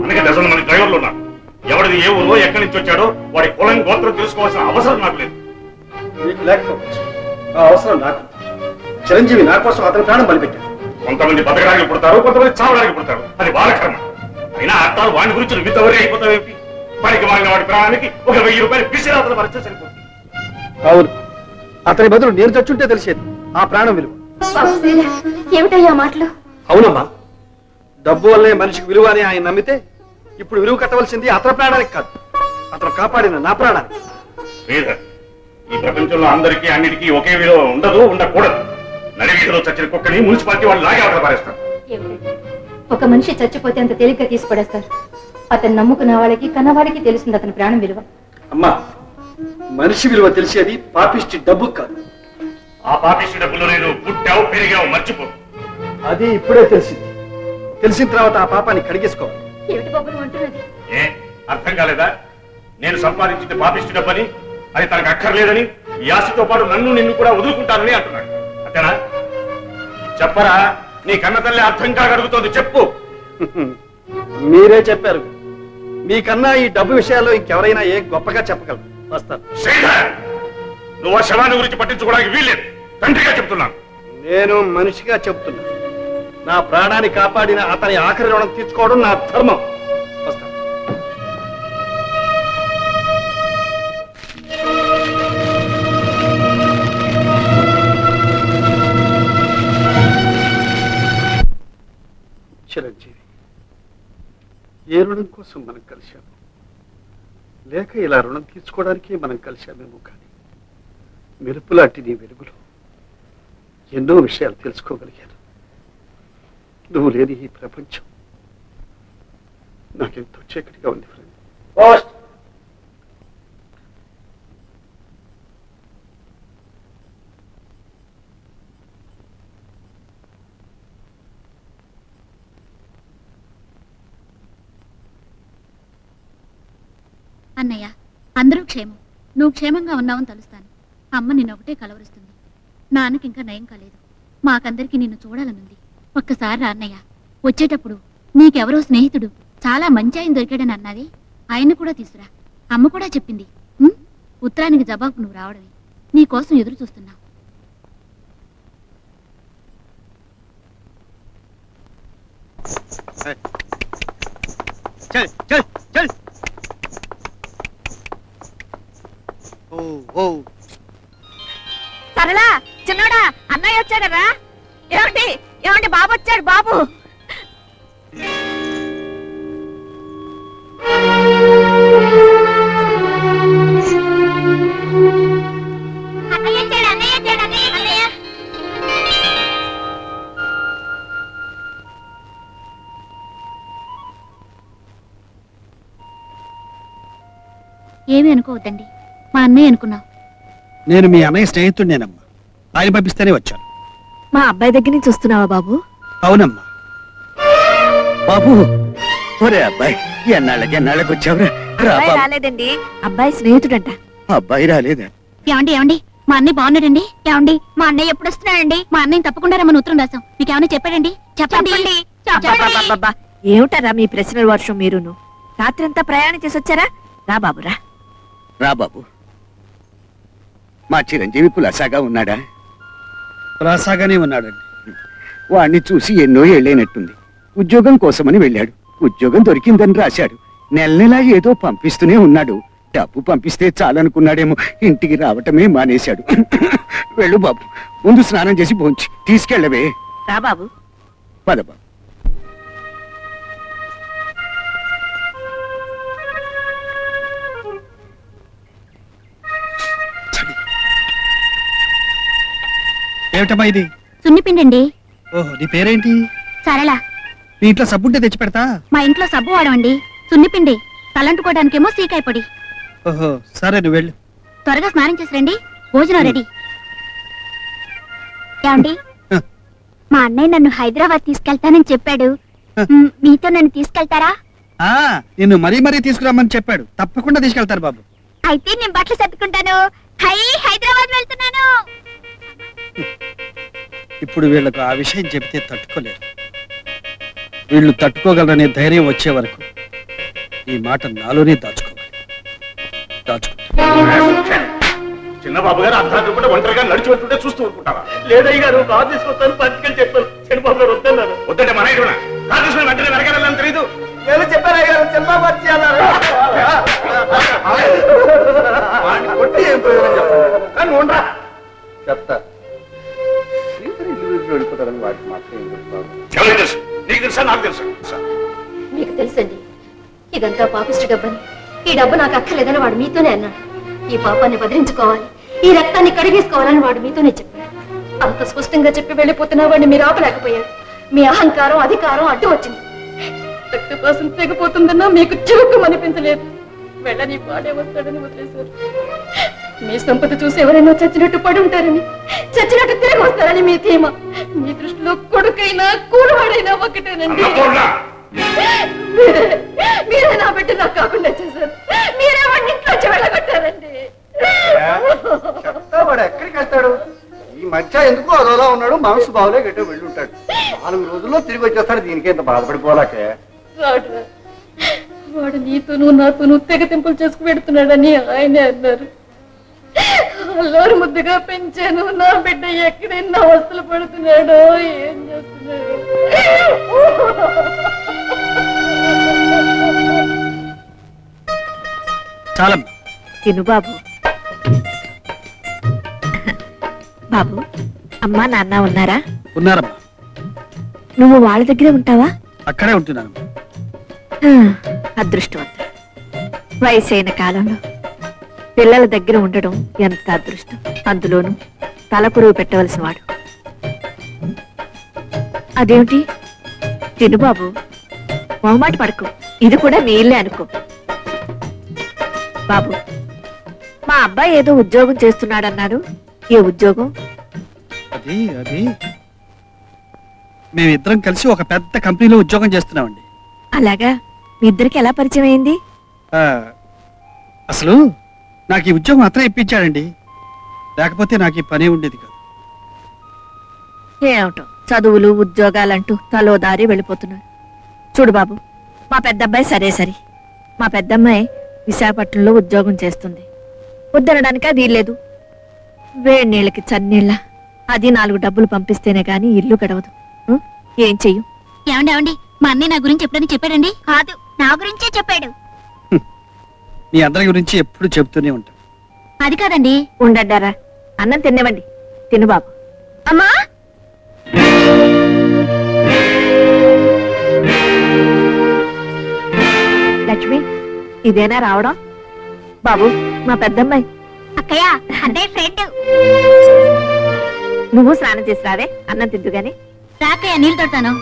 అందుకే డజన్ మంది డ్రైవర్లు ఉన్నారు. ఎవరిది ఏ ఊరో ఎక్కడి నుంచి వచ్చాడో వాడి కులం గోత్రం తెలుసుకోవాల్సిన అవసరం నాకు లేదు. మీకు లేకపోవచ్చు, ఆ అవసరం నాకు. చిరంజీవి నా కోసం అతని ప్రాణం బలిపెట్టాడు. కొంతమంది బతకడానికి పుడతారు, కొంతమంది చావడానికి పుడతారు. అది వాళ్ళ కర్మ. అయినా అర్థాలు వాడి గురించి విత్తవరే అయిపోతావేంటి? వాడికి వాడిన వాడి ప్రాణానికి ఒక 1000 రూపాయలు పిసిరాతలు పరిచయం సరిపోతుంది. అవును, అతని బదులు నేను చచ్చుంటే తెలిసేది ఆ ప్రాణం విలువ. ఏమిటయ్యా మాటలు? అవునమ్మా, డబ్బు వల్లే మనిషికి విలువ అని ఆయన నమ్మితే ఇప్పుడు విలువ కట్టవలసింది అతని ప్రాణానికి కాదు, అతను కాపాడిన నా ప్రాణానికి. ఈ ప్రపంచంలో అందరికీ అన్నిటికీ ఒకే విలువ ఉండదు, ఉండకూడదు. నడివీధిలో చచ్చిన కుక్కని మున్సిపాలిటీ వాళ్ళు లాగే అవతల పారేస్తారు. ఒక మనిషి చచ్చిపోతే అంత తేలిగ్గా తీసి పడేస్తారు. అతను నమ్ముకున్న వాళ్ళకి కన్నవాడికి తెలుస్తుంది అతని ప్రాణం విలువ. అమ్మా, మనిషి విలువ తెలిసేది పాపిష్టి డబ్బు కాదు. ఆ పాపిష్టి డబ్బులో నేను పుట్టావు పెరిగావు మర్చిపో. అది ఇప్పుడే తెలిసింది. తెలిసిన తర్వాత ఆ పాపాన్ని కడిగేసుకోవాలి. ఏమిటి బాబు అంటున్నది? ఏ అర్థం కాలేదా? నేను సంపాదించింది పాపిష్టి డబ్బని, అది తనకు అక్కర్లేదని, ఈ ఆశతో పాటు నన్ను నిన్ను కూడా వదులుకుంటానని అంటున్నాడు. అంతేనా? చెప్పరా, నీ కన్న తల్లి అర్థం కాగలుగుతోంది, చెప్పు. మీరే చెప్పారు, మీకన్నా ఈ డబ్బు విషయాల్లో ఇంకెవరైనా ఏ గొప్పగా చెప్పగలరు. వస్తాను. నువ్వు ఆ శవాన్ని గురించి పట్టించుకోవడానికి వీల్లేదు. తండ్రిగా చెప్తున్నాను. నేను మనిషిగా చెప్తున్నా. నా ప్రాణాన్ని కాపాడిన అతని ఆఖరి రుణం తీర్చుకోవడం నా ధర్మం. వస్తాను. చిరంజీవి, ఏ రుణం కోసం మనం కలిశాము? లేక ఇలా రుణం తీర్చుకోవడానికి మనం కలిశామేమో. కానీ మెరుపులాంటి నీ వెలుగులో ఎన్నో విషయాలు తెలుసుకోగలిగాను. నువ్వు లేని ఈ ప్రపంచం నాకెంతో చీకటిగా ఉంది ఫ్రెండ్. అన్నయ్య, అందరూ క్షేమం. నువ్వు క్షేమంగా ఉన్నావని తలుస్తాను. అమ్మ నిన్నొకటే కలవరుస్తుంది. నాన్నకి ఇంకా నయం కాలేదు. మాకందరికి నిన్ను చూడాలనుంది. ఒక్కసారి రా అన్నయ్య. వచ్చేటప్పుడు నీకెవరో స్నేహితుడు చాలా మంచి ఆయన దొరికాడని అన్నది. ఆయన కూడా తీసురా. అమ్మ కూడా చెప్పింది. ఉత్తరానికి జవాబు నువ్వు రావడమే. నీ కోసం ఎదురు చూస్తున్నా. సరళా, చిన్నోడా, అన్నయ్య వచ్చాడరా? ఏమండి ఏమండి, బాబు వచ్చాడు. బాబు ఏమీ అనుకోవద్దండి. మా అన్నయ్య అనుకున్నావు. నేను మీ అన్నయ్య స్నేహితుడినేనమ్మా. ఆయన పంపిస్తేనే వచ్చాను. మా అబ్బాయి దగ్గర నుంచి వస్తున్నావా బాబు? అవునమ్మా. బాబు, ఒరే అబ్బాయి, ఎన్నాళ్ళకి వచ్చావురా? రాలేదండి, అబ్బాయి స్నేహితుడంట. అబ్బాయి రాలేదా? ఏమండి ఏమండి, మా అన్నయ్య బాగున్నాడండి. ఏమండి, మా అన్నయ్య ఎప్పుడు వస్తున్నాడండి? మా అన్నయ్య తప్పకుండా రమ్మని ఉత్తరం రాసాం. మీకు ఏమైనా చెప్పాడండి? చెప్పండి. ఏమిటారా మీ ప్రశ్నల వర్షం? మీరును రాత్రంతా ప్రయాణం చేసి వచ్చారా? రా బాబు, రా. రా బాబు. మా చిరంజీవి కులాసాగా ఉన్నాడా? కులాసాగానే ఉన్నాడండి. వాణ్ణి చూసి ఎన్నో ఏళ్ళైనట్టుంది. ఉద్యోగం కోసమని వెళ్ళాడు. ఉద్యోగం దొరికిందని రాశాడు. నెల ఏదో పంపిస్తూనే ఉన్నాడు. డబ్బు పంపిస్తే చాలనుకున్నాడేమో. ఇంటికి రావటమే మానేశాడు. వెళ్ళు బాబు, ముందు స్నానం చేసి భోంచి తీసుకెళ్ళవే. రా బాబు. పద బాబు. ఏమిటమ్మా ఇది? సున్నిపిండండి. ఓహో, నీ పేరేంటి? సరళ. మీ ఇంట్లో సబ్బుంటే తెచ్చి పెడతా. మా ఇంట్లో సబ్బు వాడమండి. సున్నిపిండి. తలంటుకోవడానికేమో సీకాయ పొడి. ఓహో, సరే, నువ్వు వెళ్ళు. త్వరగా స్నానం చేసి రండి. భోజనం రెడీ. ఏమండి, మా అన్నయ్య నన్ను హైదరాబాద్ తీసుకెళ్తానని చెప్పాడు. మీతో నన్ను తీసుకెళ్తారా? నిన్ను మరీ తీసుకురామని చెప్పాడు. తప్పకుండా తీసుకెళ్తారు బాబు. అయితే నేను బట్టలు సర్దుకుంటాను. హైదరాబాద్ వెళ్తున్నాను. ఇప్పుడు వీళ్లకు ఆ విషయం చెప్తే తట్టుకోలేరు. వీళ్ళు తట్టుకోగలరనే ధైర్యం వచ్చే వరకు ఈ మాట నాలోనే దాచుకోవాలి. చిన్నబాబు గారు అర్ధరాత్రి కూడా ఒంటరిగా నడిచి వెళ్తుంటే చూస్తూ ఊరుకుంటారా? లేదయ్య గారు కారు తీసుకొస్తాను పట్టుకెళ్ళి చెప్పాను. చిన్నబాబు గారు వద్దన్నారు. వద్దంటే మన ఇటున కారు తీసుకుని వెంటనే వెనకాలని తెలియదు. నేను చెప్పాను అయ్య గారు, చిన్నబాబు వచ్చి అన్నారు. కొట్టి ఏం ప్రయోజనం చెప్పండి. ఉండరా చెప్తా. వెళ్ళిపోతారని వాటికి మాత్రం ఏం చెప్తాను. ఎవరికి తెలుసు? నీకు తెలుసా? నాకు తెలుసా? మీకు తెలుసండి, ఇదంతా పాపిష్టి డబ్బని. ఈ డబ్బు నాకు అక్కర్లేదని వాడు మీతోనే అన్నాడు. ఈ పాపాన్ని బదిలించుకోవాలి, ఈ రక్తాన్ని కడిగేసుకోవాలని వాడు మీతోనే చెప్పాడు. అంత స్పష్టంగా చెప్పి వెళ్ళిపోతున్నా వాడిని మీరు ఆపలేకపోయారు. మీ అహంకారం, అధికారం అడ్డు వచ్చింది. రక్తపాసం తెగిపోతుందన్నా మీకు చివుకు అనిపించలేదు. వెళ్ళని వాడే వస్తాడని వదిలేశారు. మీ సంపద చూసి ఎవరైనా చచ్చినట్టు పడి ఉంటారని, చచ్చినట్టు తిరిగి వస్తారని మీ ధీమా. మీ దృష్టిలో కొడుకైనా కూరవాడైనా ఒకటేనండి. మీరే నా బిడ్డ నాకు కాకుండా చేశారు. మీరే వాడిని ఇంట్లోంచి వెళ్ళగొట్టారండి. చెప్తా, వాడు ఎక్కడికి వెళ్తాడు? ఈ మధ్య ఎందుకు అదోలా ఉన్నాడు, మనసు బావులే గట్టే వెళ్ళి ఉంటాడు. 4 రోజుల్లో తిరిగి వచ్చేస్తాడు. దీనికి ఎంత బాధపడిపోలాకే. వాడు నీతోనూ నాతోనూ తెగతింపులు చేసుకు పెడుతున్నాడని ఆయనే అన్నారు. అల్లారు ముద్దుగా పెంచాను. నా బిడ్డ ఎక్కడైనా అవస్థలు పడుతున్నాడో ఏం చేస్తున్నాడు. చాలా తిను బాబు. బాబు, అమ్మా నాన్న ఉన్నారా? ఉన్నారమ్మా. నువ్వు వాళ్ళ దగ్గరే ఉంటావా? అక్కడే ఉంటున్నాను. అదృష్టవంతుడు. వయసైన కాలంలో పిల్లల దగ్గర ఉండడం ఎంత అదృష్టం. అందులోనూ తలపురుగు పెట్టవలసిన వాడు. అదేమిటి? తిను బాబు, మొహమాట పడకు. ఇది కూడా మీ ఇల్లే అనుకో. బాబు, మా అబ్బాయి ఏదో ఉద్యోగం చేస్తున్నాడన్నాడు. ఏ ఉద్యోగం? అది మేమిద్దరం కలిసి ఒక పెద్ద కంపెనీలో ఉద్యోగం చేస్తున్నామండి. అలాగా? మీ ఇద్దరికి ఎలా పరిచయం అయింది? అసలు నాకు ఈ ఉద్యోగం అతనే ఇప్పించాడండి. లేకపోతే నాకు ఈ పని ఉండేది కాదు. ఏమిటో చదువులు ఉద్యోగాలంటూ తలో దారి వెళ్ళిపోతున్నారు. చూడు బాబు, మా పెద్దబ్బాయి సరే. మా పెద్దమ్మాయి విశాఖపట్నంలో ఉద్యోగం చేస్తుంది. వద్దనడానికి అది లేదు. వేడి నీళ్ళకి చన్నీళ్ళ. అది 4 డబ్బులు పంపిస్తేనే గాని ఇల్లు గడవదు. ఏం చెయ్యం? ఏమండి, మా అన్నయ్య నా గురించి ఎప్పుడని చెప్పాడండి? కాదు, నా గురించే చెప్పాడు. మీ అందరి గురించి ఎప్పుడు చెప్తూనే ఉంటాను. అది కాదండి. ఉండడ్డారా, అన్నం తినేవండి. తిను బాబు. అమ్మా, లక్ష్మి, ఇదేనా రావడం? బాబు, మా పెద్దమ్మాయి. అక్కయ్య, అదే ఫ్రెండ్. నువ్వు స్నానం చేసి రావే, అన్నం తిద్దు గాని. రాకయ్య, నీళ్ళు తొడతాను.